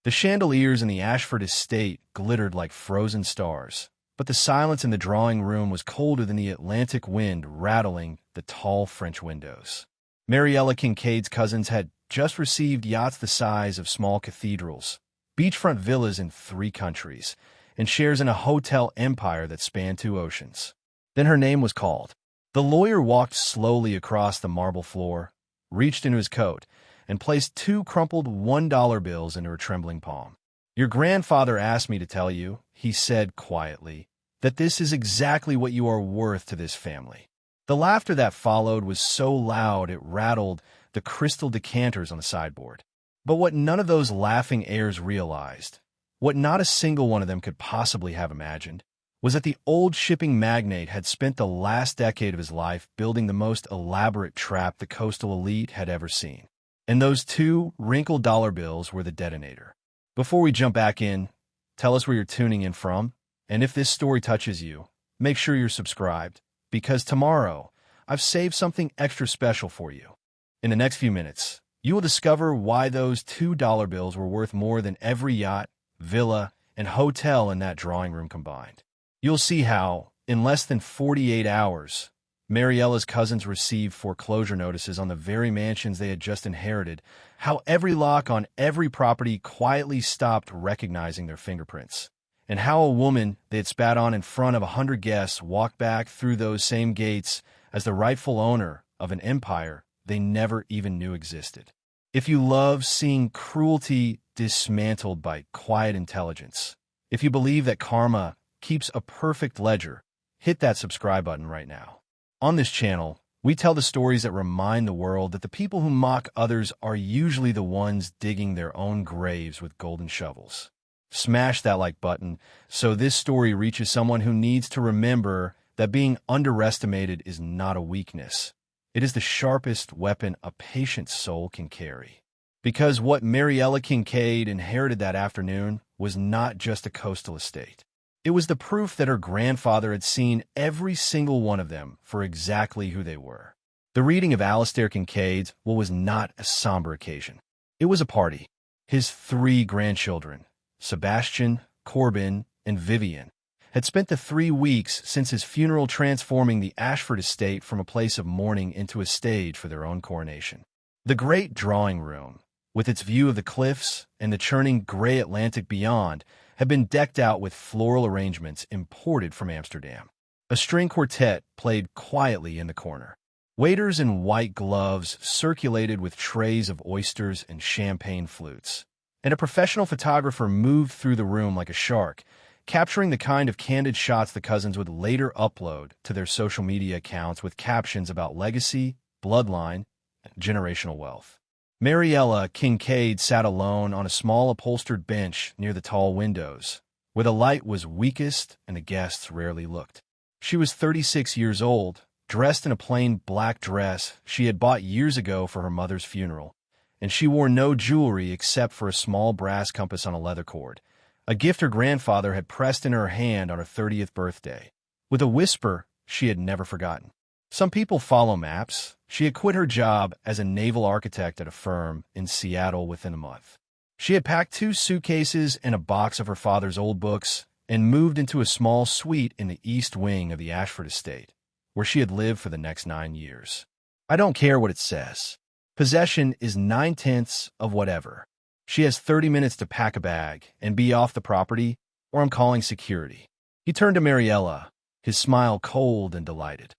The chandeliers in the Ashford estate glittered like frozen stars, but the silence in the drawing room was colder than the Atlantic wind rattling the tall French windows. Mariela Kincaid's cousins had just received yachts the size of small cathedrals, beachfront villas in 3 countries, and shares in a hotel empire that spanned 2 oceans. Then her name was called. The lawyer walked slowly across the marble floor, reached into his coat, and placed 2 crumpled $1 bills into her trembling palm. "Your grandfather asked me to tell you," he said quietly, "that this is exactly what you are worth to this family." The laughter that followed was so loud it rattled the crystal decanters on the sideboard. But what none of those laughing heirs realized, what not a single one of them could possibly have imagined, was that the old shipping magnate had spent the last decade of his life building the most elaborate trap the coastal elite had ever seen. And those 2 wrinkled dollar bills were the detonator. Before we jump back in, tell us where you're tuning in from, and if this story touches you, make sure you're subscribed, because tomorrow, I've saved something extra special for you. In the next few minutes, you will discover why those $2 bills were worth more than every yacht, villa, and hotel in that drawing room combined. You'll see how, in less than 48 hours, Mariela's cousins received foreclosure notices on the very mansions they had just inherited, how every lock on every property quietly stopped recognizing their fingerprints, and how a woman they had spat on in front of 100 guests walked back through those same gates as the rightful owner of an empire they never even knew existed. If you love seeing cruelty dismantled by quiet intelligence, if you believe that karma keeps a perfect ledger, hit that subscribe button right now. On this channel, we tell the stories that remind the world that the people who mock others are usually the ones digging their own graves with golden shovels. Smash that like button so this story reaches someone who needs to remember that being underestimated is not a weakness. It is the sharpest weapon a patient soul can carry. Because what Mariela Kincaid inherited that afternoon was not just a coastal estate. It was the proof that her grandfather had seen every single one of them for exactly who they were. The reading of Alistair Kincaid's was not a somber occasion. It was a party. His 3 grandchildren, Sebastian, Corbin, and Vivian, had spent the 3 weeks since his funeral transforming the Ashford estate from a place of mourning into a stage for their own coronation. The great drawing room, with its view of the cliffs and the churning gray Atlantic beyond, had been decked out with floral arrangements imported from Amsterdam. A string quartet played quietly in the corner. Waiters in white gloves circulated with trays of oysters and champagne flutes. And a professional photographer moved through the room like a shark, capturing the kind of candid shots the cousins would later upload to their social media accounts with captions about legacy, bloodline, and generational wealth. Mariela Kincaid sat alone on a small upholstered bench near the tall windows, where the light was weakest and the guests rarely looked. She was 36 years old, dressed in a plain black dress she had bought years ago for her mother's funeral, and she wore no jewelry except for a small brass compass on a leather cord, a gift her grandfather had pressed in her hand on her 30th birthday. With a whisper she had never forgotten. Some people follow maps. She had quit her job as a naval architect at a firm in Seattle within a month. She had packed 2 suitcases and a box of her father's old books and moved into a small suite in the east wing of the Ashford estate, where she had lived for the next 9 years. I don't care what it says. Possession is 9/10 of whatever. She has 30 minutes to pack a bag and be off the property, or I'm calling security. He turned to Mariela, his smile cold and delighted.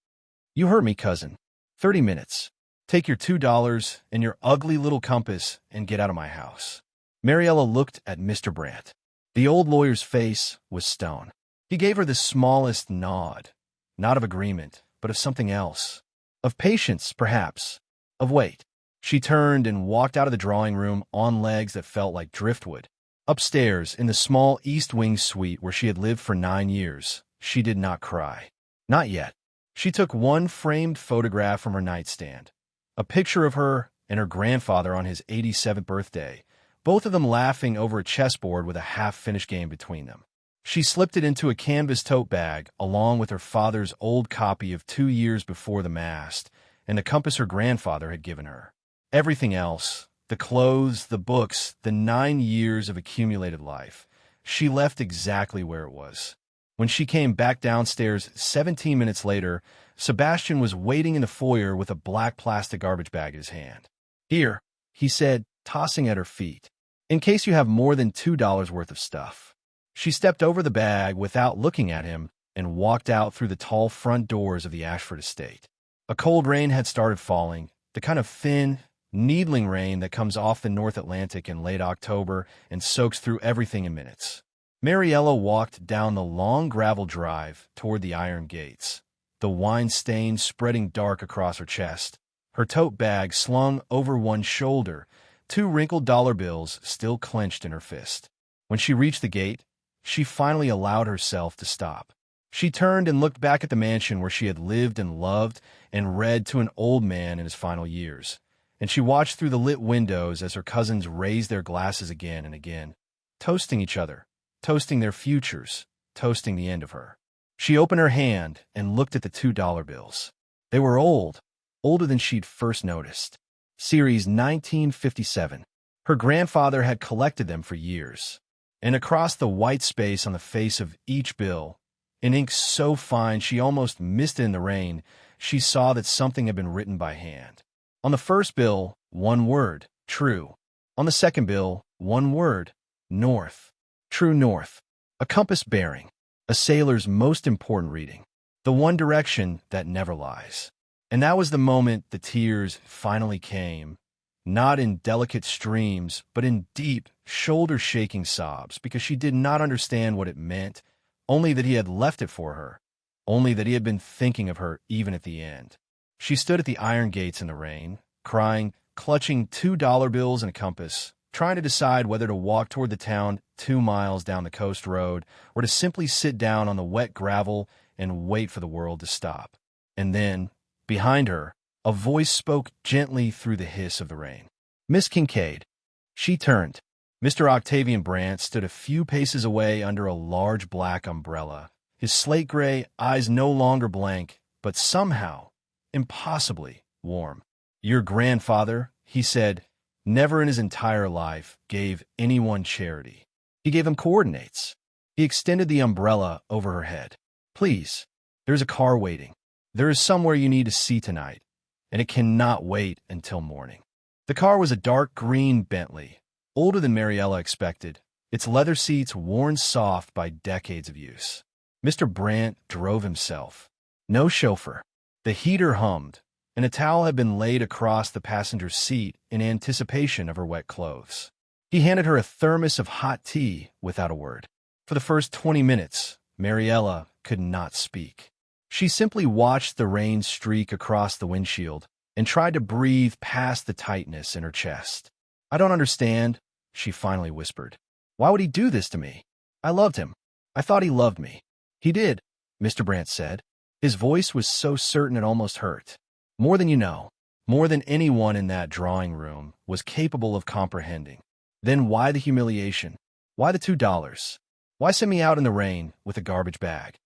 "You heard me, cousin. 30 minutes. Take your $2 and your ugly little compass and get out of my house." Mariela looked at Mr. Brandt. The old lawyer's face was stone. He gave her the smallest nod, not of agreement, but of something else. Of patience, perhaps. Of wait. She turned and walked out of the drawing room on legs that felt like driftwood. Upstairs, in the small East Wing suite where she had lived for 9 years, she did not cry. Not yet. She took one framed photograph from her nightstand, a picture of her and her grandfather on his 87th birthday, both of them laughing over a chessboard with a half-finished game between them. She slipped it into a canvas tote bag along with her father's old copy of 2 years before the mast and the compass her grandfather had given her. Everything else, The clothes, the books, the 9 years of accumulated life. She left exactly where it was. When she came back downstairs 17 minutes later, Sebastian was waiting in the foyer with a black plastic garbage bag in his hand. "Here," he said, tossing at her feet, "in case you have more than $2 worth of stuff." She stepped over the bag without looking at him and walked out through the tall front doors of the Ashford estate. A cold rain had started falling, the kind of thin, needling rain that comes off the North Atlantic in late October and soaks through everything in minutes. Mariela walked down the long gravel drive toward the iron gates, the wine stain spreading dark across her chest, her tote bag slung over one shoulder, 2 wrinkled dollar bills still clenched in her fist. When she reached the gate, she finally allowed herself to stop. She turned and looked back at the mansion where she had lived and loved and read to an old man in his final years. And she watched through the lit windows as her cousins raised their glasses again and again, toasting each other, toasting their futures, toasting the end of her. She opened her hand and looked at the $2 bills. They were old, older than she'd first noticed. Series 1957. Her grandfather had collected them for years. And across the white space on the face of each bill, in ink so fine she almost missed it in the rain, she saw that something had been written by hand. On the first bill, one word, true. On the second bill, one word, north. True north. A compass bearing. A sailor's most important reading. The one direction that never lies. And that was the moment the tears finally came, not in delicate streams, but in deep, shoulder-shaking sobs, because she did not understand what it meant, only that he had left it for her, only that he had been thinking of her even at the end. She stood at the iron gates in the rain, crying, clutching $2 bills and a compass, trying to decide whether to walk toward the town 2 miles down the coast road or to simply sit down on the wet gravel and wait for the world to stop. And then, behind her, a voice spoke gently through the hiss of the rain. "Miss Kincaid." She turned. Mr. Octavian Brandt stood a few paces away under a large black umbrella, his slate-gray eyes no longer blank, but somehow, impossibly, warm. "Your grandfather," he said, "never in his entire life gave anyone charity. He gave him coordinates." He extended the umbrella over her head. "Please, there's a car waiting. There is somewhere you need to see tonight, and it cannot wait until morning." The car was a dark green Bentley, older than Mariela expected, its leather seats worn soft by decades of use. Mr. Brandt drove himself. No chauffeur. The heater hummed, and a towel had been laid across the passenger seat in anticipation of her wet clothes. He handed her a thermos of hot tea without a word. For the first 20 minutes, Mariela could not speak. She simply watched the rain streak across the windshield and tried to breathe past the tightness in her chest. "I don't understand," she finally whispered. "Why would he do this to me? I loved him. I thought he loved me." "He did," Mr. Brandt said. His voice was so certain it almost hurt. "More than you know, more than anyone in that drawing room was capable of comprehending. Then why the humiliation? Why the $2? Why send me out in the rain with a garbage bag?"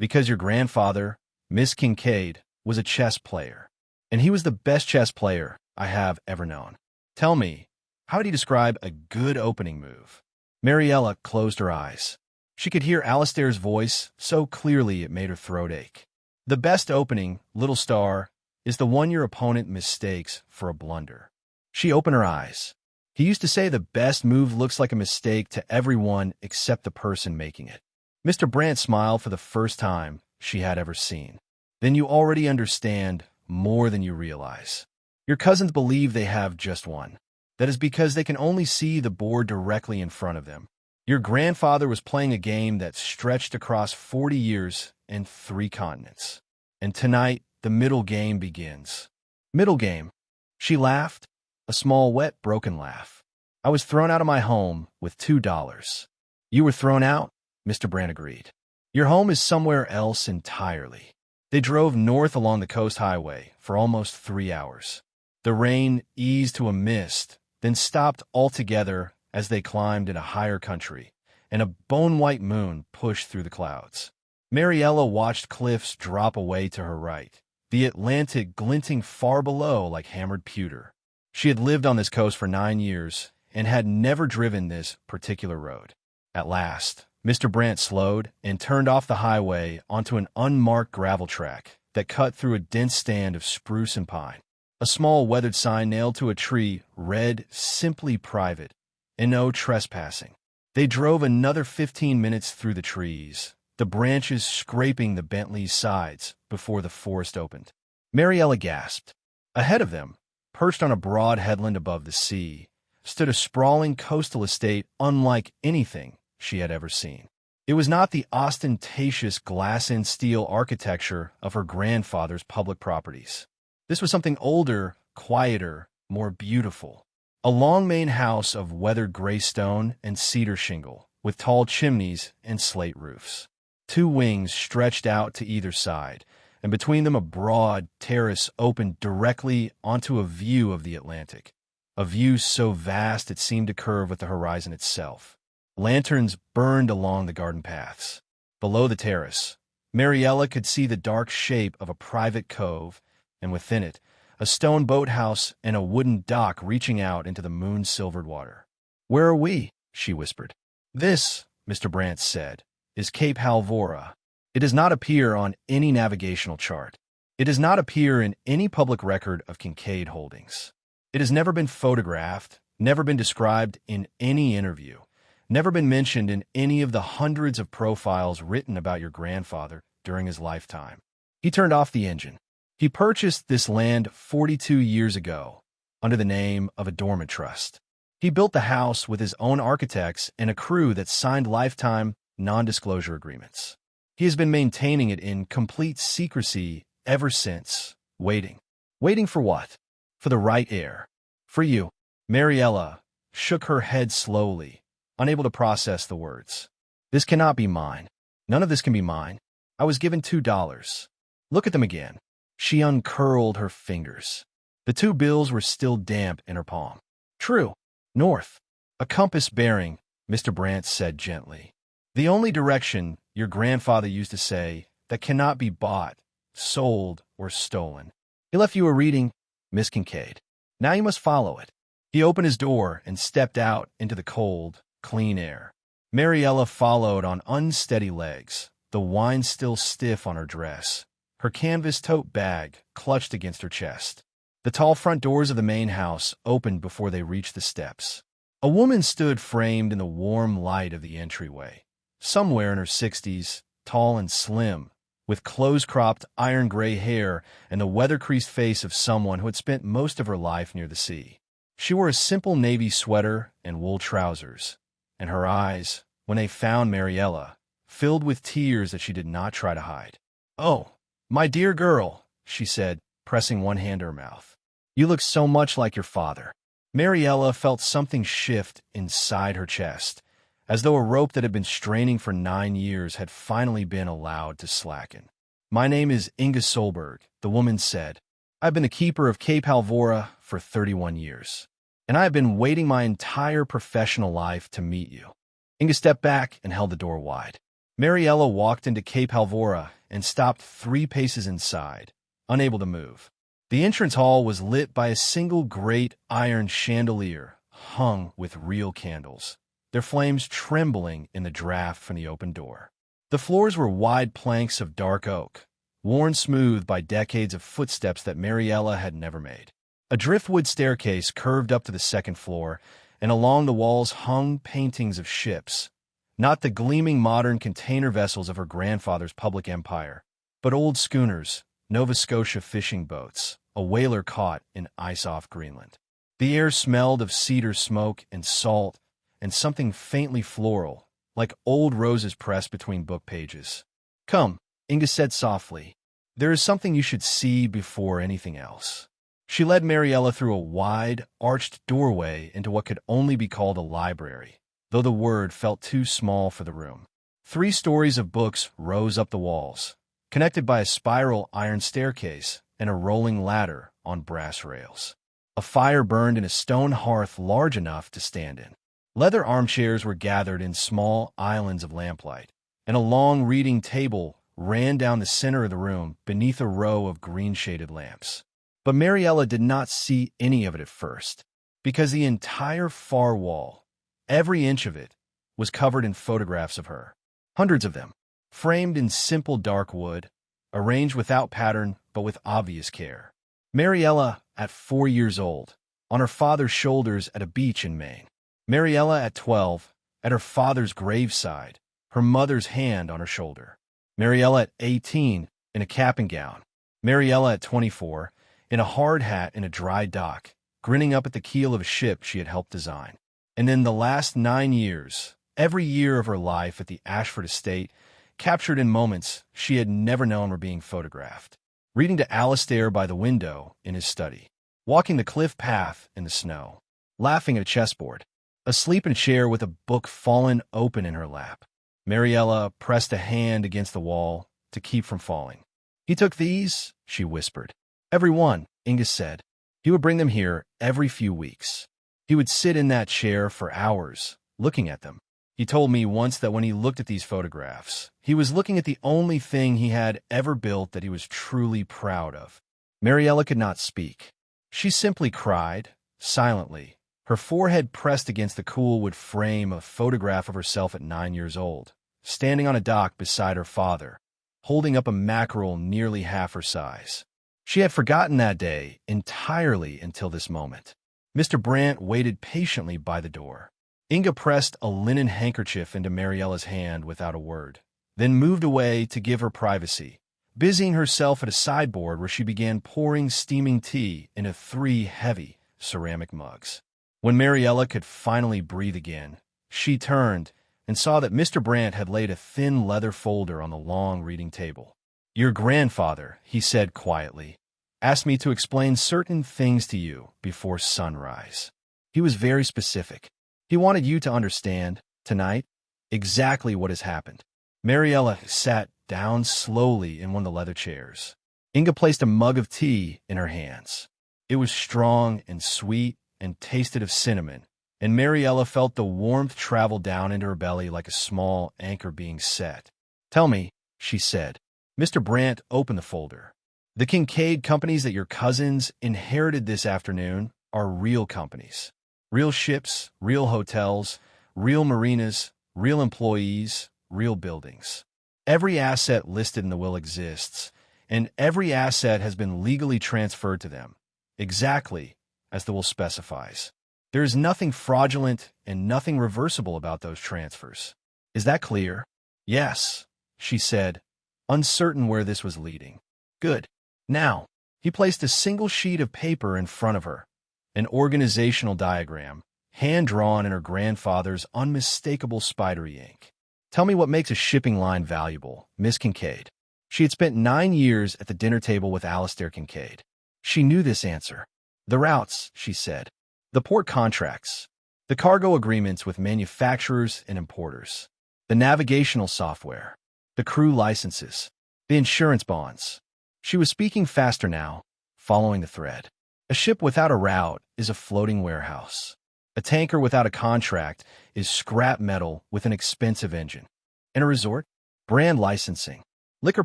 "Because your grandfather, Miss Kincaid, was a chess player, and he was the best chess player I have ever known. Tell me, how would he describe a good opening move?" Mariela closed her eyes. She could hear Alistair's voice so clearly it made her throat ache. "The best opening, little star, is the one your opponent mistakes for a blunder." She opened her eyes. "He used to say the best move looks like a mistake to everyone except the person making it." Mr. Brandt smiled for the first time she had ever seen. "Then you already understand more than you realize. Your cousins believe they have just one. That is because they can only see the board directly in front of them. Your grandfather was playing a game that stretched across 40 years and 3 continents. And tonight, the middle game begins." "Middle game?" She laughed, a small, wet, broken laugh. "I was thrown out of my home with $2. "You were thrown out?" Mr. Brandt agreed. "Your home is somewhere else entirely." They drove north along the coast highway for almost 3 hours. The rain eased to a mist, then stopped altogether as they climbed into higher country, and a bone-white moon pushed through the clouds. Mariela watched cliffs drop away to her right, the Atlantic glinting far below like hammered pewter. She had lived on this coast for 9 years and had never driven this particular road. At last, Mr. Brant slowed and turned off the highway onto an unmarked gravel track that cut through a dense stand of spruce and pine. A small weathered sign nailed to a tree read, "Simply private," and "No trespassing." They drove another 15 minutes through the trees, the branches scraping the Bentley's sides before the forest opened. Mariela gasped. Ahead of them, perched on a broad headland above the sea, stood a sprawling coastal estate unlike anything she had ever seen. It was not the ostentatious glass-and-steel architecture of her grandfather's public properties. This was something older, quieter, more beautiful. A long main house of weathered gray stone and cedar shingle, with tall chimneys and slate roofs. 2 wings stretched out to either side, and between them a broad terrace opened directly onto a view of the Atlantic, a view so vast it seemed to curve with the horizon itself. Lanterns burned along the garden paths. Below the terrace, Mariela could see the dark shape of a private cove, and within it, a stone boathouse and a wooden dock reaching out into the moon-silvered water. "Where are we?" she whispered. "This," Mr. Brant said, "is Cape Halvora. It does not appear on any navigational chart. It does not appear in any public record of Kincaid holdings. It has never been photographed, never been described in any interview, never been mentioned in any of the hundreds of profiles written about your grandfather during his lifetime." He turned off the engine. He purchased this land 42 years ago under the name of a dormant trust. He built the house with his own architects and a crew that signed lifetime non-disclosure agreements. He has been maintaining it in complete secrecy ever since, waiting. Waiting for what? For the right heir. For you. Mariela shook her head slowly, unable to process the words. "This cannot be mine. None of this can be mine. I was given $2. Look at them again." She uncurled her fingers. The 2 bills were still damp in her palm. "True. North. A compass bearing," Mr. Brant said gently. "The only direction, your grandfather used to say, that cannot be bought, sold, or stolen. He left you a reading, Miss Kincaid. Now you must follow it." He opened his door and stepped out into the cold, clean air. Mariela followed on unsteady legs, the wine still stiff on her dress, her canvas tote bag clutched against her chest. The tall front doors of the main house opened before they reached the steps. A woman stood framed in the warm light of the entryway, somewhere in her 60s, tall and slim, with close-cropped iron-gray hair and the weather-creased face of someone who had spent most of her life near the sea. She wore a simple navy sweater and wool trousers, and her eyes, when they found Mariela, filled with tears that she did not try to hide. "Oh, my dear girl," she said, pressing one hand to her mouth. "You look so much like your father." Mariela felt something shift inside her chest, as though a rope that had been straining for 9 years had finally been allowed to slacken. "My name is Inga Solberg," the woman said. "I've been the keeper of Cape Halvora for 31 years, and I have been waiting my entire professional life to meet you." Inga stepped back and held the door wide. Mariela walked into Cape Halvora and stopped 3 paces inside, unable to move. The entrance hall was lit by a single great iron chandelier hung with real candles, their flames trembling in the draft from the open door. The floors were wide planks of dark oak, worn smooth by decades of footsteps that Mariela had never made. A driftwood staircase curved up to the 2nd floor, and along the walls hung paintings of ships, not the gleaming modern container vessels of her grandfather's public empire, but old schooners, Nova Scotia fishing boats, a whaler caught in ice off Greenland. The air smelled of cedar smoke and salt and something faintly floral, like old roses pressed between book pages. "Come," Inga said softly. "There is something you should see before anything else." She led Mariela through a wide, arched doorway into what could only be called a library, though the word felt too small for the room. 3 stories of books rose up the walls, connected by a spiral iron staircase and a rolling ladder on brass rails. A fire burned in a stone hearth large enough to stand in. Leather armchairs were gathered in small islands of lamplight, and a long reading table ran down the center of the room beneath a row of green-shaded lamps. But Mariela did not see any of it at first, because the entire far wall, every inch of it, was covered in photographs of her. Hundreds of them, framed in simple dark wood, arranged without pattern but with obvious care. Mariela, at 4 years old, on her father's shoulders at a beach in Maine. Mariela, at 12, at her father's graveside, her mother's hand on her shoulder. Mariela, at 18, in a cap and gown. Mariela, at 24, in a hard hat in a dry dock, grinning up at the keel of a ship she had helped design. And in the last 9 years, every year of her life at the Ashford estate, captured in moments she had never known were being photographed. Reading to Alistair by the window in his study. Walking the cliff path in the snow. Laughing at a chessboard. Asleep in a chair with a book fallen open in her lap. Mariela pressed a hand against the wall to keep from falling. "He took these," she whispered. "Every one," Inga said. "He would bring them here every few weeks. He would sit in that chair for hours, looking at them. He told me once that when he looked at these photographs, he was looking at the only thing he had ever built that he was truly proud of." Mariela could not speak. She simply cried, silently, her forehead pressed against the cool wood frame, a photograph of herself at 9 years old, standing on a dock beside her father, holding up a mackerel nearly half her size. She had forgotten that day entirely until this moment. Mr. Brandt waited patiently by the door. Inga pressed a linen handkerchief into Mariela's hand without a word, then moved away to give her privacy, busying herself at a sideboard where she began pouring steaming tea into 3 heavy ceramic mugs. When Mariela could finally breathe again, she turned and saw that Mr. Brandt had laid a thin leather folder on the long reading table. "Your grandfather," he said quietly, "asked me to explain certain things to you before sunrise. He was very specific. He wanted you to understand, tonight, exactly what has happened." Mariela sat down slowly in one of the leather chairs. Inga placed a mug of tea in her hands. It was strong and sweet and tasted of cinnamon, and Mariela felt the warmth travel down into her belly like a small anchor being set. "Tell me," she said. Mr. Brandt opened the folder. "The Kincaid companies that your cousins inherited this afternoon are real companies. Real ships, real hotels, real marinas, real employees, real buildings. Every asset listed in the will exists, and every asset has been legally transferred to them, exactly as the will specifies. There is nothing fraudulent and nothing reversible about those transfers. Is that clear?" "Yes," she said, uncertain where this was leading. "Good. Now," he placed a single sheet of paper in front of her, an organizational diagram, hand-drawn in her grandfather's unmistakable spidery ink. "Tell me what makes a shipping line valuable, Miss Kincaid." She had spent 9 years at the dinner table with Alistair Kincaid. She knew this answer. "The routes," she said. "The port contracts. The cargo agreements with manufacturers and importers. The navigational software. The crew licenses. The insurance bonds." She was speaking faster now, following the thread. "A ship without a route is a floating warehouse. A tanker without a contract is scrap metal with an expensive engine. And a resort? Brand licensing. Liquor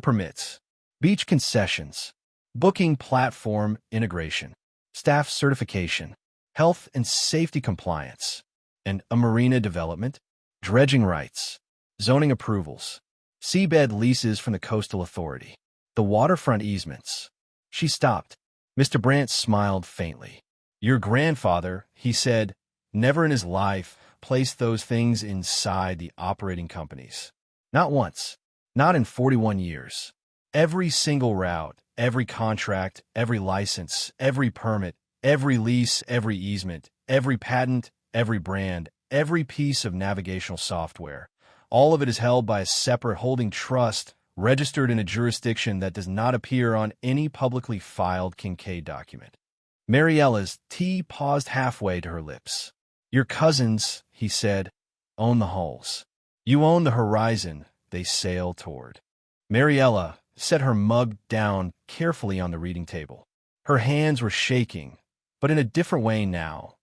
permits. Beach concessions. Booking platform integration. Staff certification. Health and safety compliance. And a marina development. Dredging rights. Zoning approvals. Seabed leases from the coastal authority. The waterfront easements." She stopped. Mr. Brandt smiled faintly. "Your grandfather," he said, "never in his life placed those things inside the operating companies. Not once. Not in 41 years. Every single route, every contract, every license, every permit, every lease, every easement, every patent, every brand, every piece of navigational software, all of it is held by a separate holding trust registered in a jurisdiction that does not appear on any publicly filed Kincaid document." Mariela's tea paused halfway to her lips. "Your cousins," he said, "own the hulls. You own the horizon they sail toward." Mariela set her mug down carefully on the reading table. Her hands were shaking, but in a different way now.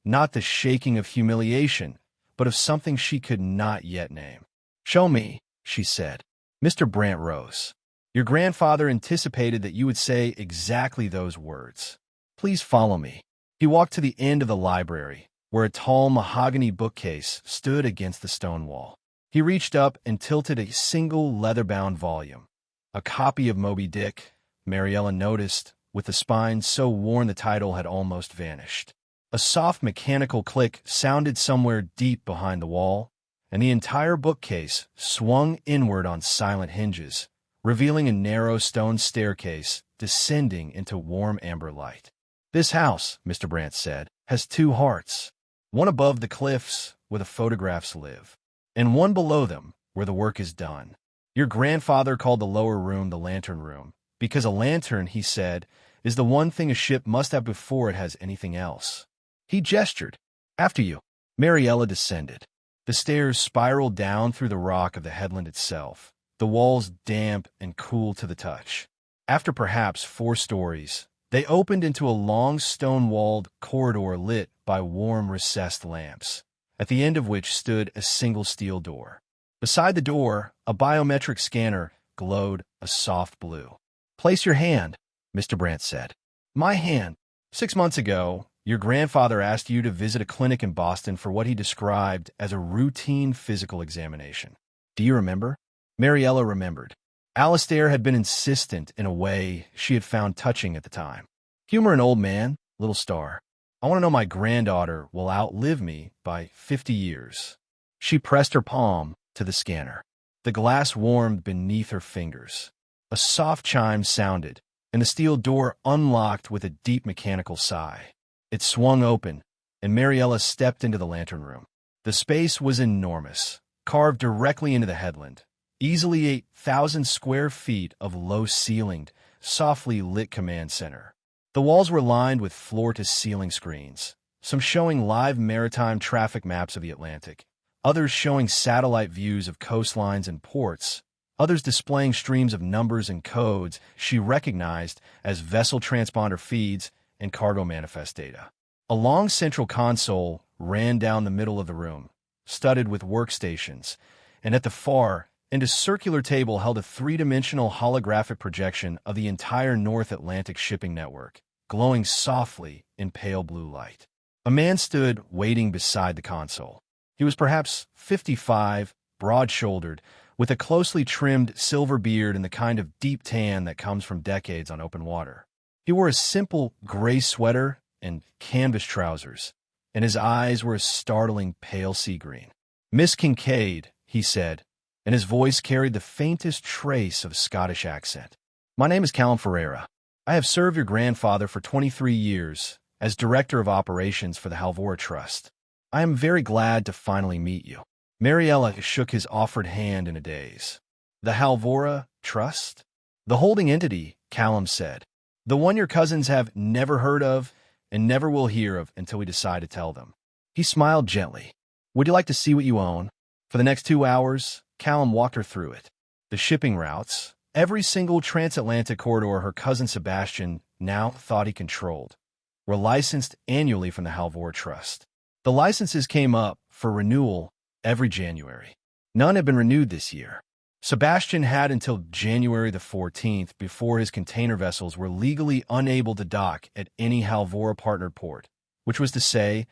Not the shaking of humiliation, but of something she could not yet name. "Show me," she said. Mr. Brandt rose. Your grandfather anticipated that you would say exactly those words. Please follow me. He walked to the end of the library, where a tall mahogany bookcase stood against the stone wall. He reached up and tilted a single leather-bound volume. A copy of Moby Dick, Mariela noticed, with the spine so worn the title had almost vanished. A soft mechanical click sounded somewhere deep behind the wall, and the entire bookcase swung inward on silent hinges, revealing a narrow stone staircase descending into warm amber light. This house, Mr. Brandt said, has two hearts, one above the cliffs where the photographs live, and one below them where the work is done. Your grandfather called the lower room the lantern room, because a lantern, he said, is the one thing a ship must have before it has anything else. He gestured. After you. Mariela descended. The stairs spiraled down through the rock of the headland itself, the walls damp and cool to the touch. After perhaps 4 stories, they opened into a long stone-walled corridor lit by warm recessed lamps, at the end of which stood a single steel door. Beside the door, a biometric scanner glowed a soft blue. Place your hand, Mr. Brandt said. My hand. 6 months ago, your grandfather asked you to visit a clinic in Boston for what he described as a routine physical examination. Do you remember? Mariela remembered. Alistair had been insistent in a way she had found touching at the time. Humor an old man, little star. I want to know my granddaughter will outlive me by 50 years. She pressed her palm to the scanner. The glass warmed beneath her fingers. A soft chime sounded, and the steel door unlocked with a deep mechanical sigh. It swung open, and Mariela stepped into the lantern room. The space was enormous, carved directly into the headland. Easily 8,000 square feet of low-ceilinged, softly lit command center. The walls were lined with floor-to-ceiling screens, some showing live maritime traffic maps of the Atlantic, others showing satellite views of coastlines and ports, others displaying streams of numbers and codes she recognized as vessel transponder feeds and cargo manifest data. A long central console ran down the middle of the room, studded with workstations, and at the far end a circular table held a 3-dimensional holographic projection of the entire North Atlantic shipping network, glowing softly in pale blue light. A man stood waiting beside the console. He was perhaps 55, broad-shouldered, with a closely trimmed silver beard and the kind of deep tan that comes from decades on open water. He wore a simple gray sweater and canvas trousers, and his eyes were a startling pale sea green. Miss Kincaid, he said, and his voice carried the faintest trace of Scottish accent. My name is Callum Ferreira. I have served your grandfather for 23 years as Director of Operations for the Halvora Trust. I am very glad to finally meet you. Mariela shook his offered hand in a daze. The Halvora Trust? The holding entity, Callum said. The one your cousins have never heard of and never will hear of until we decide to tell them. He smiled gently. Would you like to see what you own? For the next 2 hours, Callum walked her through it. The shipping routes, every single transatlantic corridor her cousin Sebastian now thought he controlled, were licensed annually from the Halvora Trust. The licenses came up for renewal every January. None had been renewed this year. Sebastian had until January the 14th before his container vessels were legally unable to dock at any Halvora partnered port, which was to say,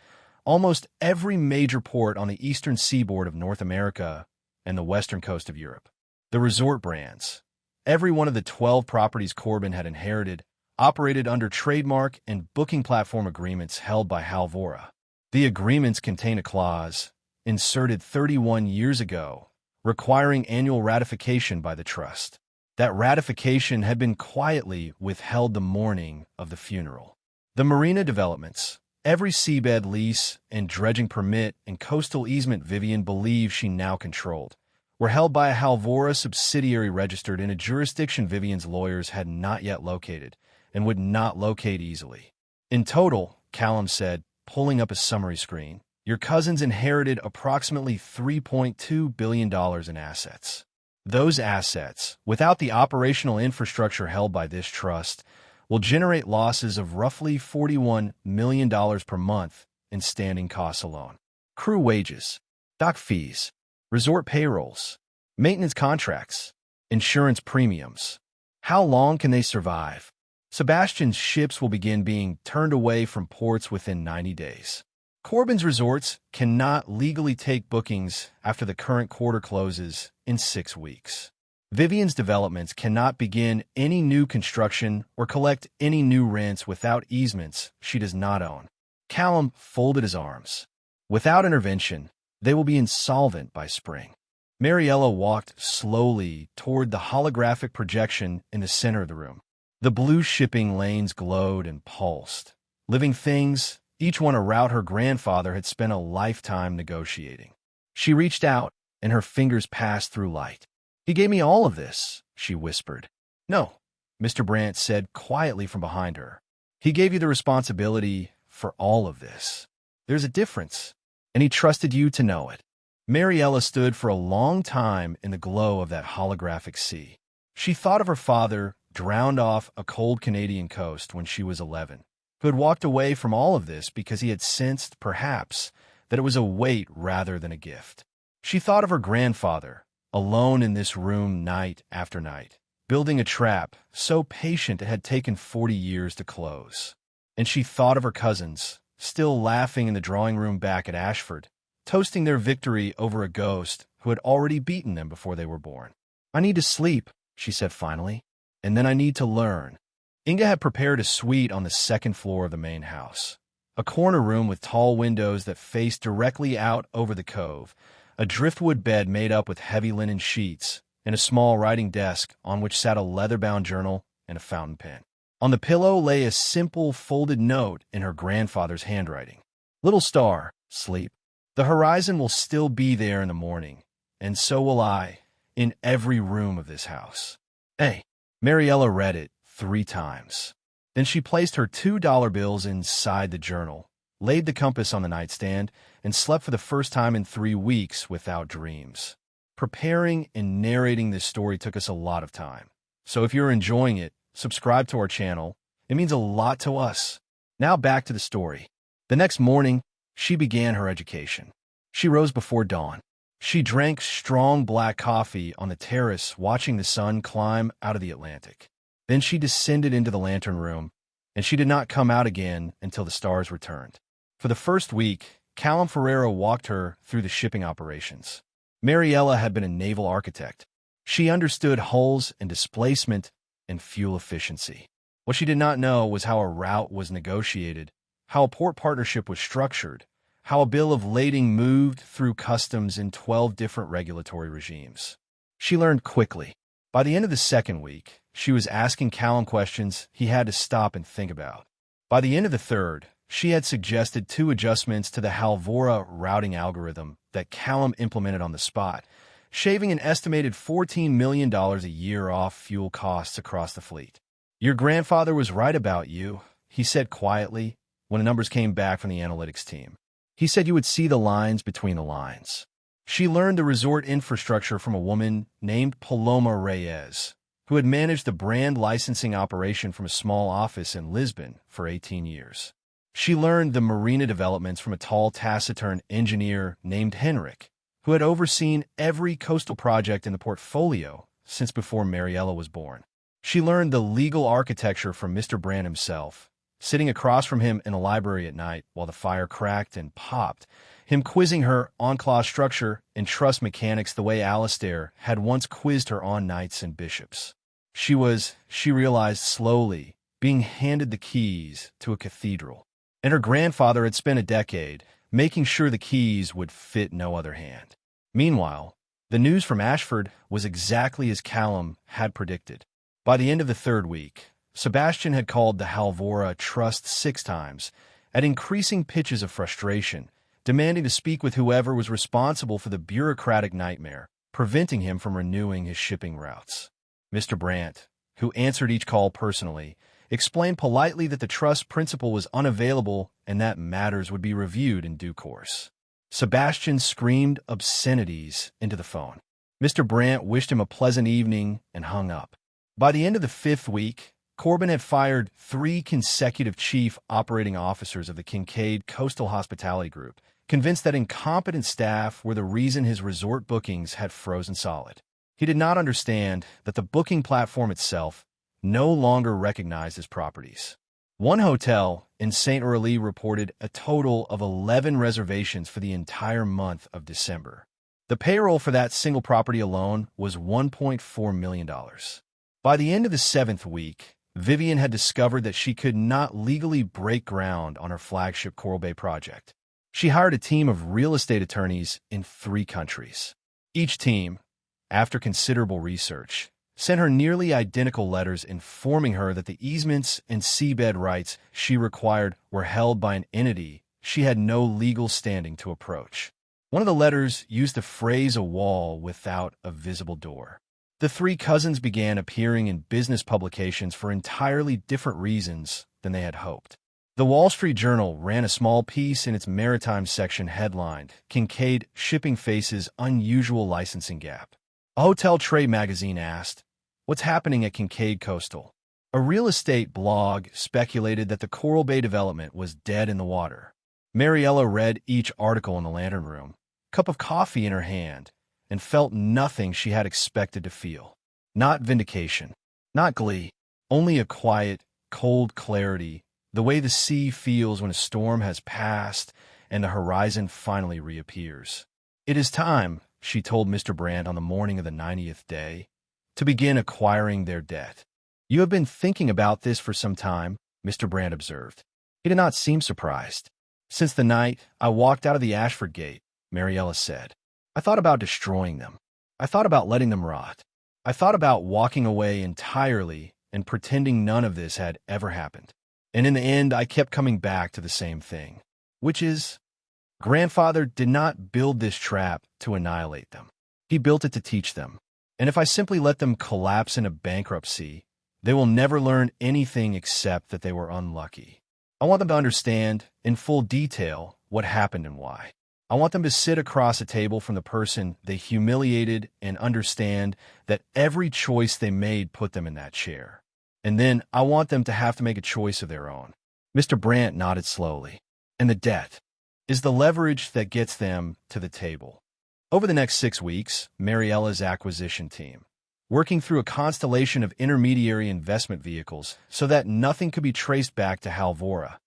almost every major port on the eastern seaboard of North America and the western coast of Europe. The resort brands, every one of the 12 properties Corbin had inherited, operated under trademark and booking platform agreements held by Halvora. The agreements contain a clause, inserted 31 years ago, requiring annual ratification by the trust. That ratification had been quietly withheld the morning of the funeral. The marina developments, every seabed lease and dredging permit and coastal easement Vivian believed she now controlled, were held by a Halvora subsidiary registered in a jurisdiction Vivian's lawyers had not yet located and would not locate easily. In total, Callum said, pulling up a summary screen, your cousins inherited approximately $3.2 billion in assets. Those assets, without the operational infrastructure held by this trust, will generate losses of roughly $41 million per month in standing costs alone. Crew wages, dock fees, resort payrolls, maintenance contracts, insurance premiums, How long can they survive? Sebastian's ships will begin being turned away from ports within 90 days. Corbin's resorts cannot legally take bookings after the current quarter closes in 6 weeks. Vivian's developments cannot begin any new construction or collect any new rents without easements she does not own. Callum folded his arms. Without intervention, they will be insolvent by spring. Mariela walked slowly toward the holographic projection in the center of the room. The blue shipping lanes glowed and pulsed. Living things, each one a route her grandfather had spent a lifetime negotiating. She reached out, and her fingers passed through light. "He gave me all of this," she whispered. "No," Mr. Brandt said quietly from behind her. "He gave you the responsibility for all of this. There's a difference, and he trusted you to know it." Mariela stood for a long time in the glow of that holographic sea. She thought of her father, drowned off a cold Canadian coast when she was 11, who had walked away from all of this because he had sensed, perhaps, that it was a weight rather than a gift. She thought of her grandfather, alone in this room night after night, building a trap so patient it had taken 40 years to close. And she thought of her cousins, still laughing in the drawing room back at Ashford, toasting their victory over a ghost who had already beaten them before they were born. "I need to sleep," she said finally, "and then I need to learn." Inga had prepared a suite on the second floor of the main house, a corner room with tall windows that faced directly out over the cove, a driftwood bed made up with heavy linen sheets, and a small writing desk on which sat a leather-bound journal and a fountain pen. On the pillow lay a simple folded note in her grandfather's handwriting. "Little star, sleep. The horizon will still be there in the morning, and so will I, in every room of this house." Hey, Mariela read it 3 times. Then she placed her $2 bills inside the journal, laid the compass on the nightstand, and slept for the first time in 3 weeks without dreams. Preparing and narrating this story took us a lot of time. So if you're enjoying it, subscribe to our channel. It means a lot to us. Now back to the story. The next morning, she began her education. She rose before dawn. She drank strong black coffee on the terrace, watching the sun climb out of the Atlantic. Then she descended into the lantern room, and she did not come out again until the stars returned. For the first week, Callum Ferreira walked her through the shipping operations. Mariela had been a naval architect. She understood hulls and displacement and fuel efficiency. What she did not know was how a route was negotiated, how a port partnership was structured, how a bill of lading moved through customs in 12 different regulatory regimes. She learned quickly. By the end of the second week, she was asking Callum questions he had to stop and think about. By the end of the third, she had suggested 2 adjustments to the Halvora routing algorithm that Callum implemented on the spot, shaving an estimated $14 million a year off fuel costs across the fleet. "Your grandfather was right about you," he said quietly when the numbers came back from the analytics team. "He said you would see the lines between the lines." She learned the resort infrastructure from a woman named Paloma Reyes, who had managed the brand licensing operation from a small office in Lisbon for 18 years. She learned the marina developments from a tall, taciturn engineer named Henrik, who had overseen every coastal project in the portfolio since before Mariela was born. She learned the legal architecture from Mr. Brand himself, sitting across from him in the library at night while the fire cracked and popped, him quizzing her on clause structure and truss mechanics the way Alistair had once quizzed her on knights and bishops. She realized slowly, being handed the keys to a cathedral. And her grandfather had spent a decade making sure the keys would fit no other hand. Meanwhile, the news from Ashford was exactly as Callum had predicted. By the end of the third week, Sebastian had called the Halvora Trust 6 times, at increasing pitches of frustration, demanding to speak with whoever was responsible for the bureaucratic nightmare, preventing him from renewing his shipping routes. Mr. Brandt, who answered each call personally, explained politely that the trust principal was unavailable and that matters would be reviewed in due course. Sebastian screamed obscenities into the phone. Mr. Brandt wished him a pleasant evening and hung up. By the end of the 5th week, Corbin had fired 3 consecutive chief operating officers of the Kincaid Coastal Hospitality Group, convinced that incompetent staff were the reason his resort bookings had frozen solid. He did not understand that the booking platform itself no longer recognized as properties. One hotel in St. Aurelie reported a total of 11 reservations for the entire month of December. The payroll for that single property alone was $1.4 million. By the end of the 7th week, Vivian had discovered that she could not legally break ground on her flagship Coral Bay project. She hired a team of real estate attorneys in 3 countries. Each team, after considerable research, sent her nearly identical letters informing her that the easements and seabed rights she required were held by an entity she had no legal standing to approach. One of the letters used the phrase "a wall without a visible door." The 3 cousins began appearing in business publications for entirely different reasons than they had hoped. The Wall Street Journal ran a small piece in its maritime section headlined, "Kincaid Shipping Faces Unusual Licensing Gap." A hotel trade magazine asked, "What's happening at Kincaid Coastal?" A real estate blog speculated that the Coral Bay development was dead in the water. Mariela read each article in the Lantern Room, cup of coffee in her hand, and felt nothing she had expected to feel. Not vindication, not glee, only a quiet, cold clarity, the way the sea feels when a storm has passed and the horizon finally reappears. "It is time," she told Mr. Brandt on the morning of the 90th day, "to begin acquiring their debt." "You have been thinking about this for some time," Mr. Brandt observed. He did not seem surprised. "Since the night I walked out of the Ashford gate," Mariela said. "I thought about destroying them. I thought about letting them rot. I thought about walking away entirely and pretending none of this had ever happened. And in the end, I kept coming back to the same thing, which is, grandfather did not build this trap to annihilate them. He built it to teach them. And if I simply let them collapse into bankruptcy, they will never learn anything except that they were unlucky. I want them to understand, in full detail, what happened and why. I want them to sit across a table from the person they humiliated and understand that every choice they made put them in that chair. And then I want them to have to make a choice of their own." Mr. Brandt nodded slowly. "And the debt is the leverage that gets them to the table." Over the next 6 weeks, Mariela's acquisition team, working through a constellation of intermediary investment vehicles so that nothing could be traced back to Halvora,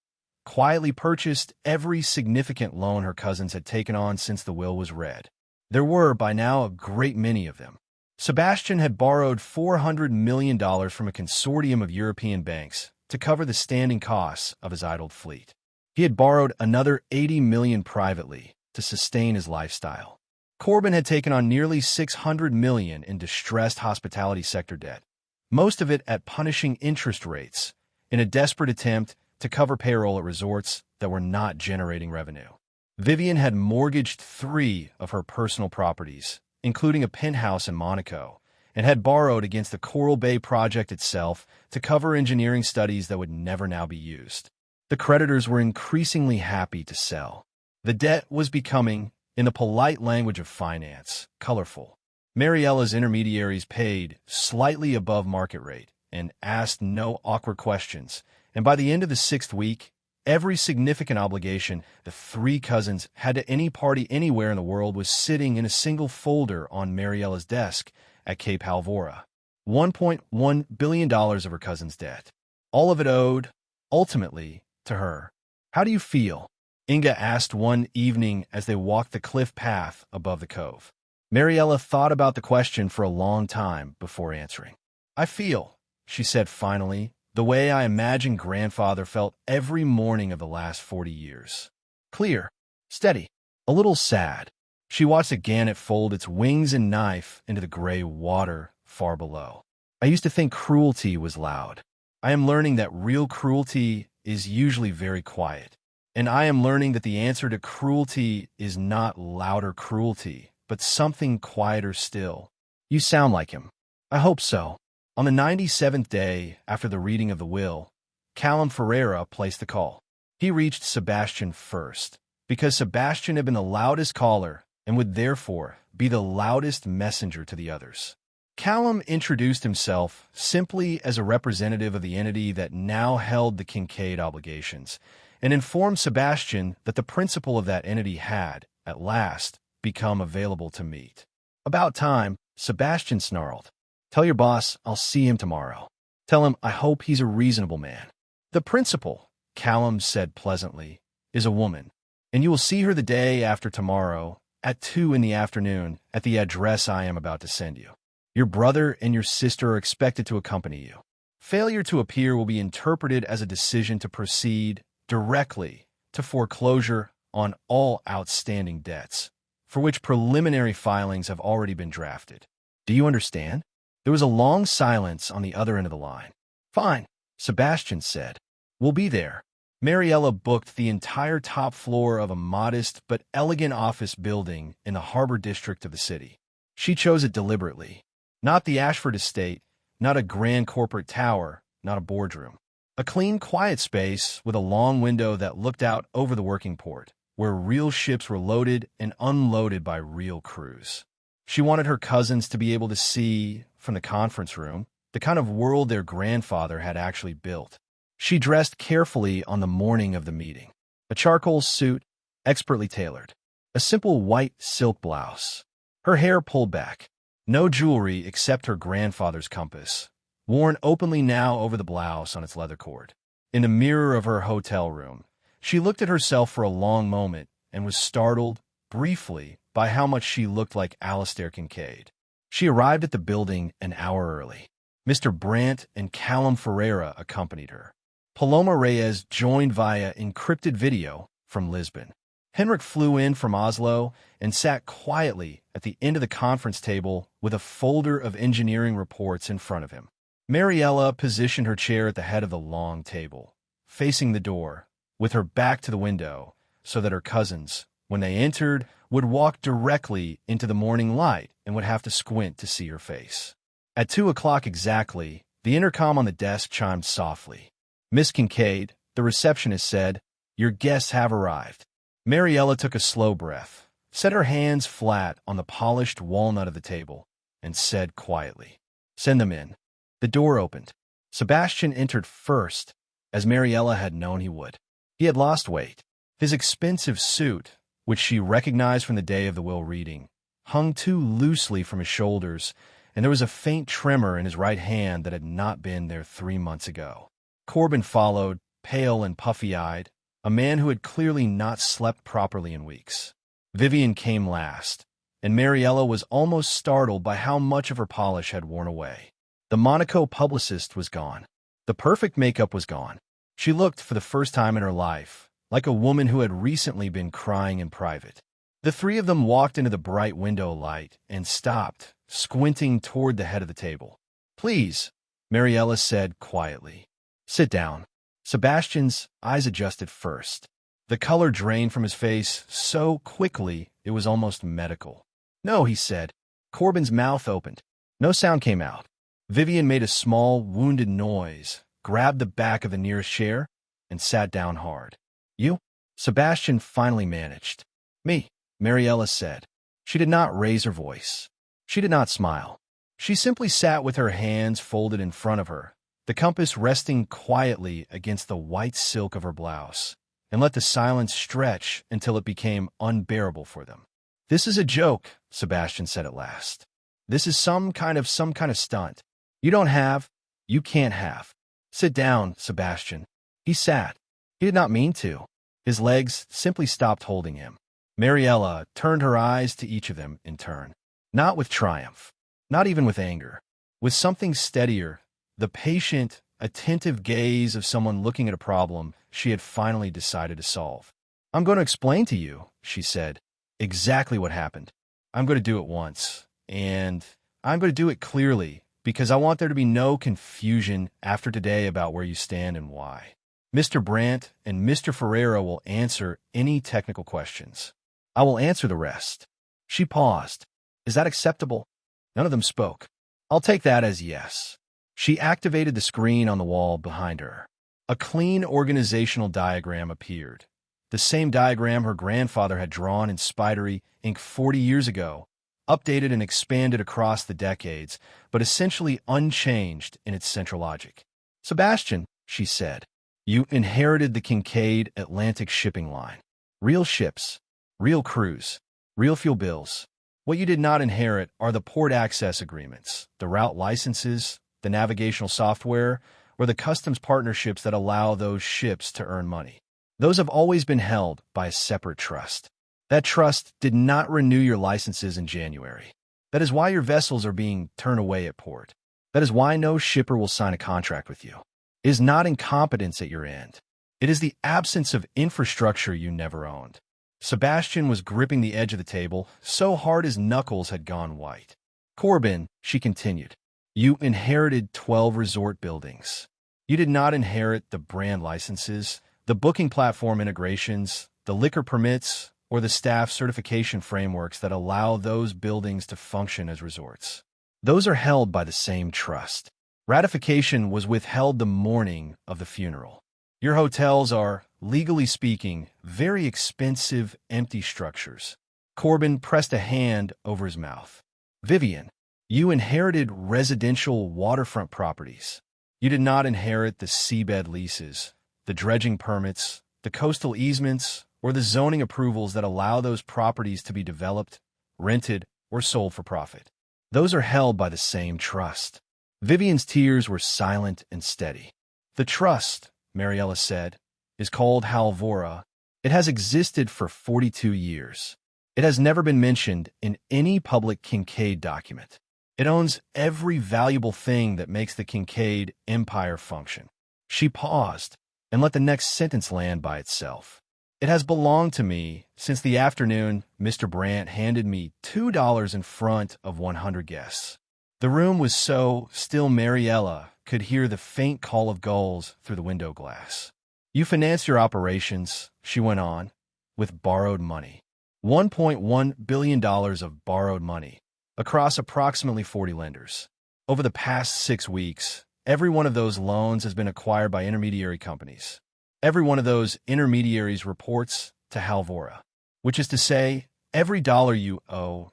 quietly purchased every significant loan her cousins had taken on since the will was read. There were, by now, a great many of them. Sebastian had borrowed $400 million from a consortium of European banks to cover the standing costs of his idled fleet. He had borrowed another $80 million privately to sustain his lifestyle. Corbin had taken on nearly $600 million in distressed hospitality sector debt, most of it at punishing interest rates, in a desperate attempt to cover payroll at resorts that were not generating revenue. Vivian had mortgaged 3 of her personal properties, including a penthouse in Monaco, and had borrowed against the Coral Bay project itself to cover engineering studies that would never now be used. The creditors were increasingly happy to sell. The debt was becoming, in the polite language of finance, colorful. Mariela's intermediaries paid slightly above market rate and asked no awkward questions, and by the end of the 6th week, every significant obligation the 3 cousins had to any party anywhere in the world was sitting in a single folder on Mariela's desk at Cape Halvora. $1.1 billion of her cousin's debt. All of it owed, ultimately, to her. "How do you feel?" Inga asked one evening as they walked the cliff path above the cove. Mariela thought about the question for a long time before answering. "I feel," she said finally, "the way I imagine grandfather felt every morning of the last 40 years. Clear, steady, a little sad." She watched the gannet fold its wings and knife into the gray water far below. "I used to think cruelty was loud. I am learning that real cruelty is usually very quiet. And I am learning that the answer to cruelty is not louder cruelty, but something quieter still. You sound like him." "I hope so." On the 97th day after the reading of the will, Callum Ferreira placed the call. He reached Sebastian first, because Sebastian had been the loudest caller and would therefore be the loudest messenger to the others. Callum introduced himself simply as a representative of the entity that now held the Kincaid obligations, and informed Sebastian that the principal of that entity had, at last, become available to meet. "About time," Sebastian snarled. "Tell your boss I'll see him tomorrow." Tell him I hope he's a reasonable man. The principal, Callum said pleasantly, is a woman, and you will see her the day after tomorrow at 2 in the afternoon at the address I am about to send you. Your brother and your sister are expected to accompany you. Failure to appear will be interpreted as a decision to proceed directly to foreclosure on all outstanding debts, for which preliminary filings have already been drafted. Do you understand? There was a long silence on the other end of the line. Fine, Sebastian said. We'll be there. Mariela booked the entire top floor of a modest but elegant office building in the harbor district of the city. She chose it deliberately. Not the Ashford estate, not a grand corporate tower, not a boardroom. A clean, quiet space with a long window that looked out over the working port, where real ships were loaded and unloaded by real crews. She wanted her cousins to be able to see, from the conference room, the kind of world their grandfather had actually built. She dressed carefully on the morning of the meeting. A charcoal suit, expertly tailored. A simple white silk blouse. Her hair pulled back. No jewelry except her grandfather's compass, worn openly now over the blouse on its leather cord. In the mirror of her hotel room, she looked at herself for a long moment and was startled, briefly, by how much she looked like Mariela Kincaid. She arrived at the building an hour early. Mr. Brandt and Callum Ferreira accompanied her. Paloma Reyes joined via encrypted video from Lisbon. Henrik flew in from Oslo and sat quietly at the end of the conference table with a folder of engineering reports in front of him. Mariela positioned her chair at the head of the long table, facing the door, with her back to the window, so that her cousins, when they entered, would walk directly into the morning light and would have to squint to see her face. At 2 o'clock exactly, the intercom on the desk chimed softly. Miss Kincaid, the receptionist said, "Your guests have arrived." Mariela took a slow breath, set her hands flat on the polished walnut of the table, and said quietly, "Send them in." The door opened. Sebastian entered first, as Mariela had known he would. He had lost weight. His expensive suit, which she recognized from the day of the will reading, hung too loosely from his shoulders, and there was a faint tremor in his right hand that had not been there 3 months ago. Corbin followed, pale and puffy-eyed, a man who had clearly not slept properly in weeks. Vivian came last, and Mariela was almost startled by how much of her polish had worn away. The Monaco publicist was gone. The perfect makeup was gone. She looked, for the first time in her life, like a woman who had recently been crying in private. The three of them walked into the bright window light and stopped, squinting toward the head of the table. "Please," Mariela said quietly. "Sit down." Sebastian's eyes adjusted first. The color drained from his face so quickly it was almost medical. "No," he said. Corbin's mouth opened. No sound came out. Vivian made a small, wounded noise, grabbed the back of the nearest chair, and sat down hard. "You?" Sebastian finally managed. "Me," Mariela said. She did not raise her voice. She did not smile. She simply sat with her hands folded in front of her, the compass resting quietly against the white silk of her blouse, and let the silence stretch until it became unbearable for them. "This is a joke," Sebastian said at last. "This is some kind of stunt. You can't have. Sit down, Sebastian." He sat. He did not mean to. His legs simply stopped holding him. Mariela turned her eyes to each of them in turn. Not with triumph, not even with anger, with something steadier, the patient, attentive gaze of someone looking at a problem she had finally decided to solve. "I'm going to explain to you," she said, "exactly what happened. I'm going to do it once, and I'm going to do it clearly, because I want there to be no confusion after today about where you stand and why. Mr. Brandt and Mr. Ferreira will answer any technical questions. I will answer the rest." She paused. "Is that acceptable?" None of them spoke. "I'll take that as yes." She activated the screen on the wall behind her. A clean organizational diagram appeared. The same diagram her grandfather had drawn in spidery ink 40 years ago, updated and expanded across the decades, but essentially unchanged in its central logic. "Sebastian," she said, "you inherited the Kincaid Atlantic shipping line. Real ships, real crews, real fuel bills. What you did not inherit are the port access agreements, the route licenses, the navigational software, or the customs partnerships that allow those ships to earn money. Those have always been held by a separate trust. That trust did not renew your licenses in January. That is why your vessels are being turned away at port. That is why no shipper will sign a contract with you. It is not incompetence at your end. It is the absence of infrastructure you never owned. Sebastian was gripping the edge of the table, so hard his knuckles had gone white. Corbin, she continued, you inherited 12 resort buildings. You did not inherit the brand licenses, the booking platform integrations, the liquor permits, or the staff certification frameworks that allow those buildings to function as resorts. Those are held by the same trust. Ratification was withheld the morning of the funeral. Your hotels are, legally speaking, very expensive, empty structures. Corbin pressed a hand over his mouth. Vivian, you inherited residential waterfront properties. You did not inherit the seabed leases, the dredging permits, the coastal easements, or the zoning approvals that allow those properties to be developed, rented, or sold for profit. Those are held by the same trust. Vivian's tears were silent and steady. The trust, Mariela said, is called Halvora. It has existed for 42 years. It has never been mentioned in any public Kincaid document. It owns every valuable thing that makes the Kincaid empire function. She paused and let the next sentence land by itself. It has belonged to me since the afternoon Mr. Brandt handed me $2 in front of 100 guests. The room was so still Mariela could hear the faint call of gulls through the window glass. You financed your operations, she went on, with borrowed money. $1.1 billion of borrowed money across approximately 40 lenders. Over the past 6 weeks, every one of those loans has been acquired by intermediary companies. Every one of those intermediaries reports to Halvora, which is to say, every dollar you owe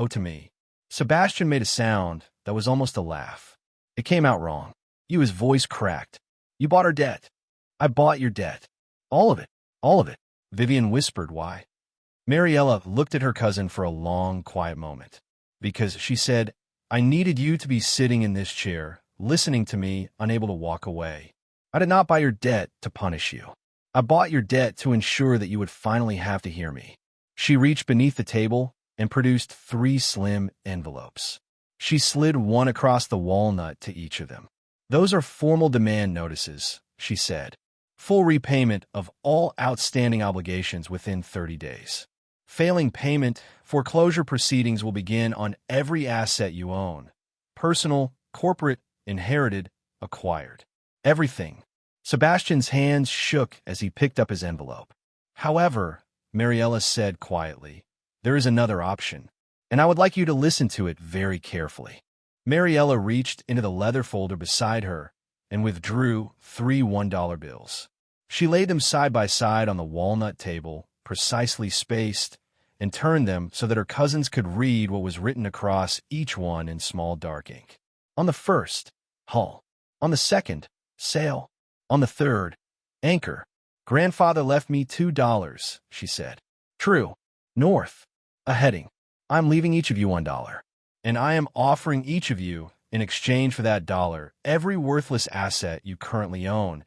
to me. Sebastian made a sound that was almost a laugh. It came out wrong. His voice cracked. You bought our debt. I bought your debt. All of it. All of it. Vivian whispered, why? Mariela looked at her cousin for a long, quiet moment. Because, she said, I needed you to be sitting in this chair, listening to me, unable to walk away. I did not buy your debt to punish you. I bought your debt to ensure that you would finally have to hear me. She reached beneath the table and produced 3 slim envelopes. She slid one across the walnut to each of them. Those are formal demand notices, she said. Full repayment of all outstanding obligations within 30 days. Failing payment, foreclosure proceedings will begin on every asset you own. Personal, corporate, inherited, acquired. Everything. Sebastian's hands shook as he picked up his envelope. However, Mariela said quietly, there is another option, and I would like you to listen to it very carefully. Mariela reached into the leather folder beside her and withdrew 3 $1 bills. She laid them side by side on the walnut table, precisely spaced, and turned them so that her cousins could read what was written across each one in small dark ink. On the first, hull. On the second, sail. On the third, anchor. Grandfather left me $2, she said. True. North. A heading. I'm leaving each of you $1. And I am offering each of you, in exchange for that dollar, every worthless asset you currently own,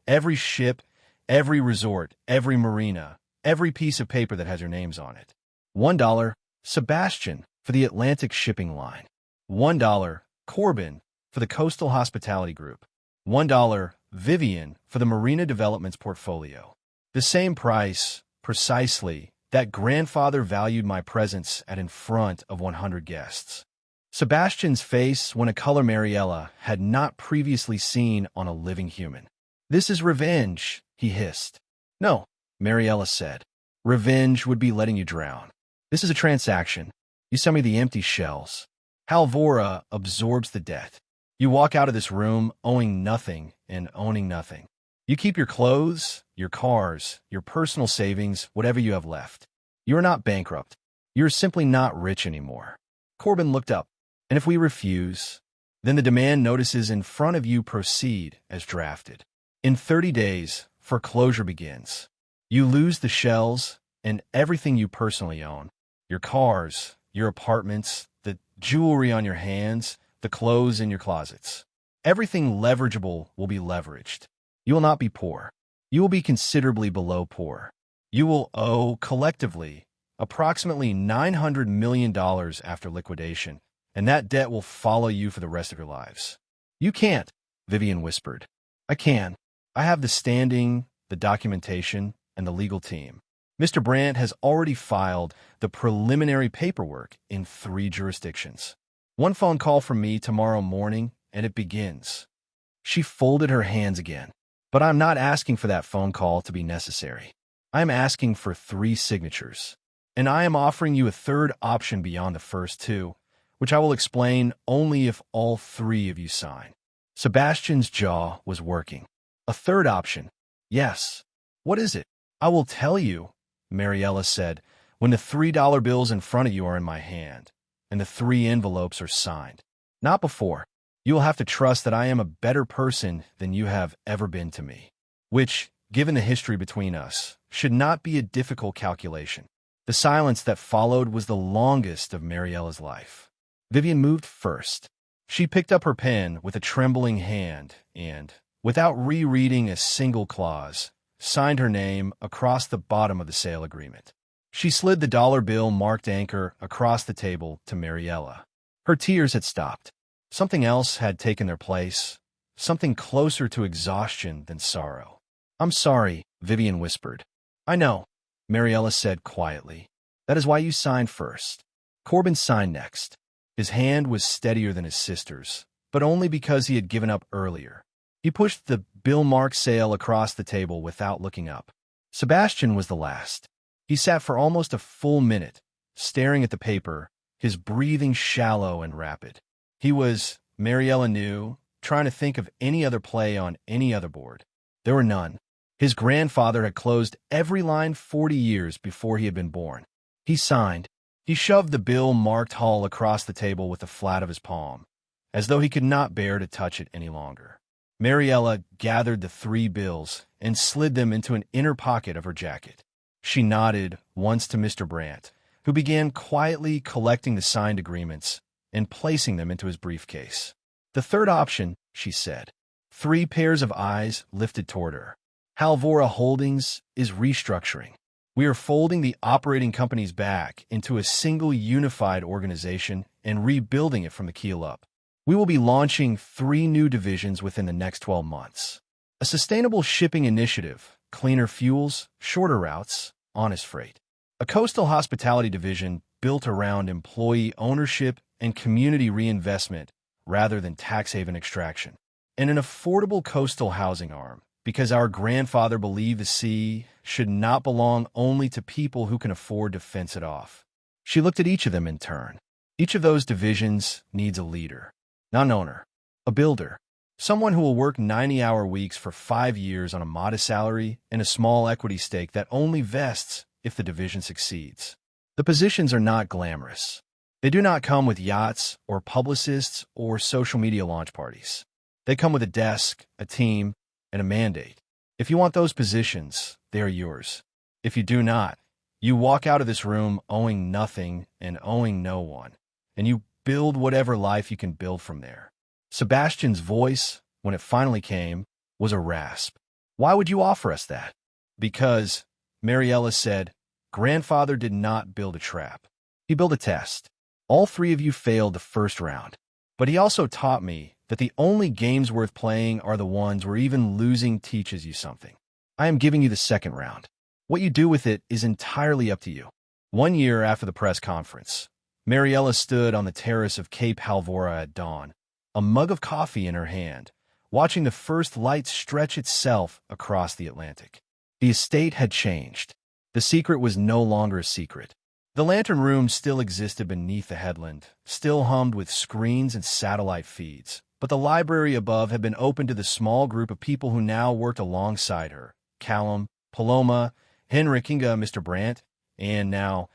every ship, every resort, every marina, every piece of paper that has your names on it. $1, Sebastian, for the Atlantic Shipping Line. $1, Corbin, for the Coastal Hospitality Group. $1, Vivian, for the Marina Developments portfolio. The same price, precisely, that grandfather valued my presence at in front of 100 guests. Sebastian's face went a color Mariela had not previously seen on a living human. This is revenge, he hissed. No, Mariela said. Revenge would be letting you drown. This is a transaction. You sell me the empty shells. Halvora absorbs the debt. You walk out of this room owing nothing and owning nothing. You keep your clothes, your cars, your personal savings, whatever you have left. You are not bankrupt. You are simply not rich anymore. Corbin looked up. And if we refuse, then the demand notices in front of you proceed as drafted. In 30 days, foreclosure begins. You lose the shells and everything you personally own. Your cars, your apartments, the jewelry on your hands, the clothes in your closets. Everything leverageable will be leveraged. You will not be poor. You will be considerably below poor. You will owe, collectively, approximately $900 million after liquidation, and that debt will follow you for the rest of your lives. You can't, Vivian whispered. I can. I have the standing, the documentation, and the legal team. Mr. Brandt has already filed the preliminary paperwork in 3 jurisdictions. One phone call from me tomorrow morning, and it begins. She folded her hands again. But I'm not asking for that phone call to be necessary. I am asking for 3 signatures. And I am offering you a third option beyond the first 2, which I will explain only if all 3 of you sign. Sebastian's jaw was working. A third option? Yes. What is it? I will tell you, Mariela said, when the $3 bills in front of you are in my hand, and the 3 envelopes are signed. Not before. You will have to trust that I am a better person than you have ever been to me. Which, given the history between us, should not be a difficult calculation. The silence that followed was the longest of Mariela's life. Vivian moved first. She picked up her pen with a trembling hand and, without rereading a single clause, signed her name across the bottom of the sale agreement. She slid the dollar bill marked anchor across the table to Mariela. Her tears had stopped. Something else had taken their place, something closer to exhaustion than sorrow. I'm sorry, Vivian whispered. I know, Mariela said quietly. That is why you signed first. Corbin signed next. His hand was steadier than his sister's, but only because he had given up earlier. He pushed the bill-marked sale across the table without looking up. Sebastian was the last. He sat for almost a full minute, staring at the paper, his breathing shallow and rapid. He was, Mariela knew, trying to think of any other play on any other board. There were none. His grandfather had closed every line 40 years before he had been born. He signed. He shoved the bill marked Hull across the table with the flat of his palm, as though he could not bear to touch it any longer. Mariela gathered the 3 bills and slid them into an inner pocket of her jacket. She nodded once to Mr. Brandt, who began quietly collecting the signed agreements and placing them into his briefcase. The third option, she said. 3 pairs of eyes lifted toward her. Halvora Holdings is restructuring. We are folding the operating companies back into a single unified organization and rebuilding it from the keel up. We will be launching 3 new divisions within the next 12 months. A sustainable shipping initiative, cleaner fuels, shorter routes, honest freight. A coastal hospitality division built around employee ownership and community reinvestment rather than tax haven extraction. And an affordable coastal housing arm, because our grandfather believed the sea should not belong only to people who can afford to fence it off. She looked at each of them in turn. Each of those divisions needs a leader, not an owner, a builder, someone who will work 90-hour weeks for 5 years on a modest salary and a small equity stake that only vests if the division succeeds. The positions are not glamorous. They do not come with yachts or publicists or social media launch parties. They come with a desk, a team, and a mandate. If you want those positions, they are yours. If you do not, you walk out of this room owing nothing and owing no one, and you build whatever life you can build from there. Sebastian's voice, when it finally came, was a rasp. Why would you offer us that? Because, Mariela said, grandfather did not build a trap. He built a test. All 3 of you failed the first round. But he also taught me that the only games worth playing are the ones where even losing teaches you something. I am giving you the second round. What you do with it is entirely up to you. 1 year after the press conference, Mariela stood on the terrace of Cape Halvora at dawn, a mug of coffee in her hand, watching the first light stretch itself across the Atlantic. The estate had changed. The secret was no longer a secret. The lantern room still existed beneath the headland, still hummed with screens and satellite feeds, but the library above had been opened to the small group of people who now worked alongside her: Callum, Paloma, Henrik, Inga, Mr. Brandt, and now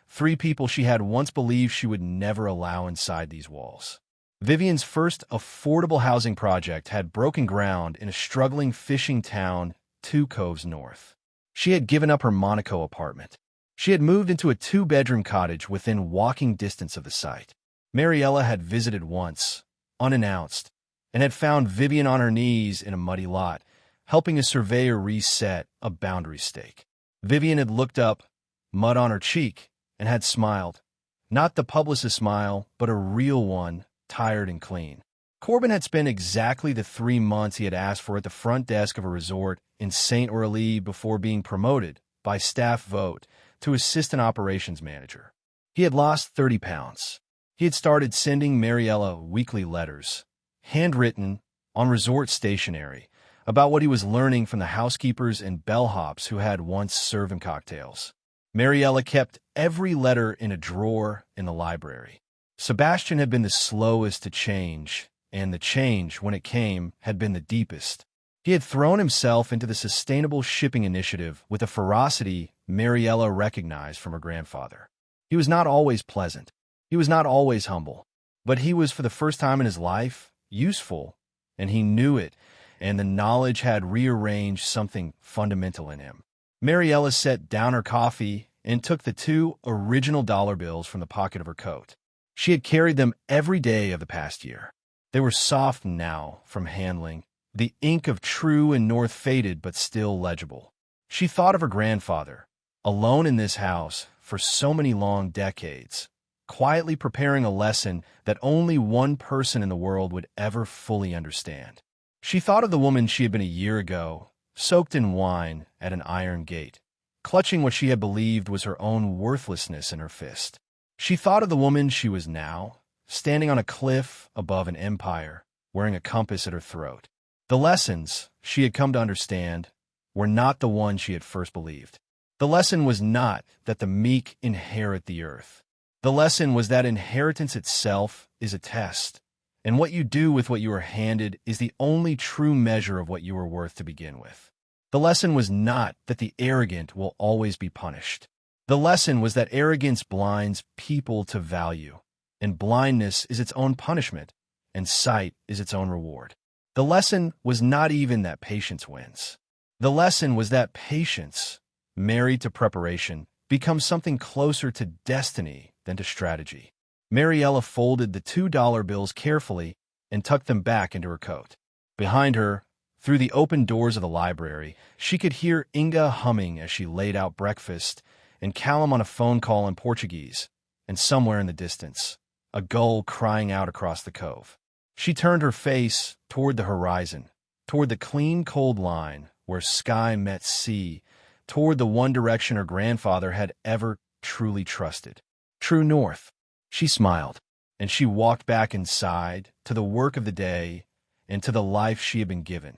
3 people she had once believed she would never allow inside these walls. Vivian's first affordable housing project had broken ground in a struggling fishing town 2 coves north. She had given up her Monaco apartment. She had moved into a 2-bedroom cottage within walking distance of the site. Mariela had visited once, unannounced, and had found Vivian on her knees in a muddy lot, helping a surveyor reset a boundary stake. Vivian had looked up, mud on her cheek, and had smiled. Not the publicist smile, but a real one, tired and clean. Corbin had spent exactly the 3 months he had asked for at the front desk of a resort in St. Aurelie before being promoted, by staff vote, to assistant operations manager. He had lost 30 pounds. He had started sending Mariela weekly letters, handwritten, on resort stationery, about what he was learning from the housekeepers and bellhops who had once served him cocktails. Mariela kept every letter in a drawer in the library. Sebastian had been the slowest to change, and the change, when it came, had been the deepest. He had thrown himself into the sustainable shipping initiative with a ferocity Mariela recognized from her grandfather. He was not always pleasant. He was not always humble. But he was, for the first time in his life, useful, and he knew it, and the knowledge had rearranged something fundamental in him. Mariela set down her coffee and took the 2 original dollar bills from the pocket of her coat. She had carried them every day of the past year. They were soft now from handling. The ink of True and North faded but still legible. She thought of her grandfather, alone in this house for so many long decades, quietly preparing a lesson that only one person in the world would ever fully understand. She thought of the woman she had been a year ago, soaked in wine at an iron gate, clutching what she had believed was her own worthlessness in her fist. She thought of the woman she was now, standing on a cliff above an empire, wearing a compass at her throat. The lessons, she had come to understand, were not the ones she had first believed. The lesson was not that the meek inherit the earth. The lesson was that inheritance itself is a test, and what you do with what you are handed is the only true measure of what you are worth to begin with. The lesson was not that the arrogant will always be punished. The lesson was that arrogance blinds people to value, and blindness is its own punishment, and sight is its own reward. The lesson was not even that patience wins. The lesson was that patience, married to preparation, becomes something closer to destiny than to strategy. Mariela folded the $2 bills carefully and tucked them back into her coat. Behind her, through the open doors of the library, she could hear Inga humming as she laid out breakfast, and Callum on a phone call in Portuguese, and somewhere in the distance, a gull crying out across the cove. She turned her face toward the horizon, toward the clean, cold line where sky met sea, toward the one direction her grandfather had ever truly trusted. True north. She smiled, and she walked back inside to the work of the day and to the life she had been given.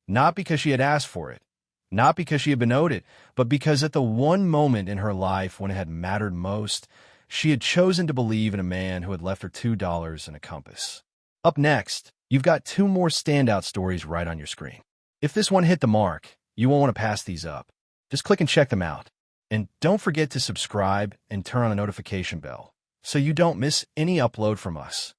Not because she had asked for it, not because she had been owed it, but because at the one moment in her life when it had mattered most, she had chosen to believe in a man who had left her $2 and a compass. Up next, you've got 2 more standout stories right on your screen. If this one hit the mark, you won't want to pass these up. Just click and check them out. And don't forget to subscribe and turn on the notification bell so you don't miss any upload from us.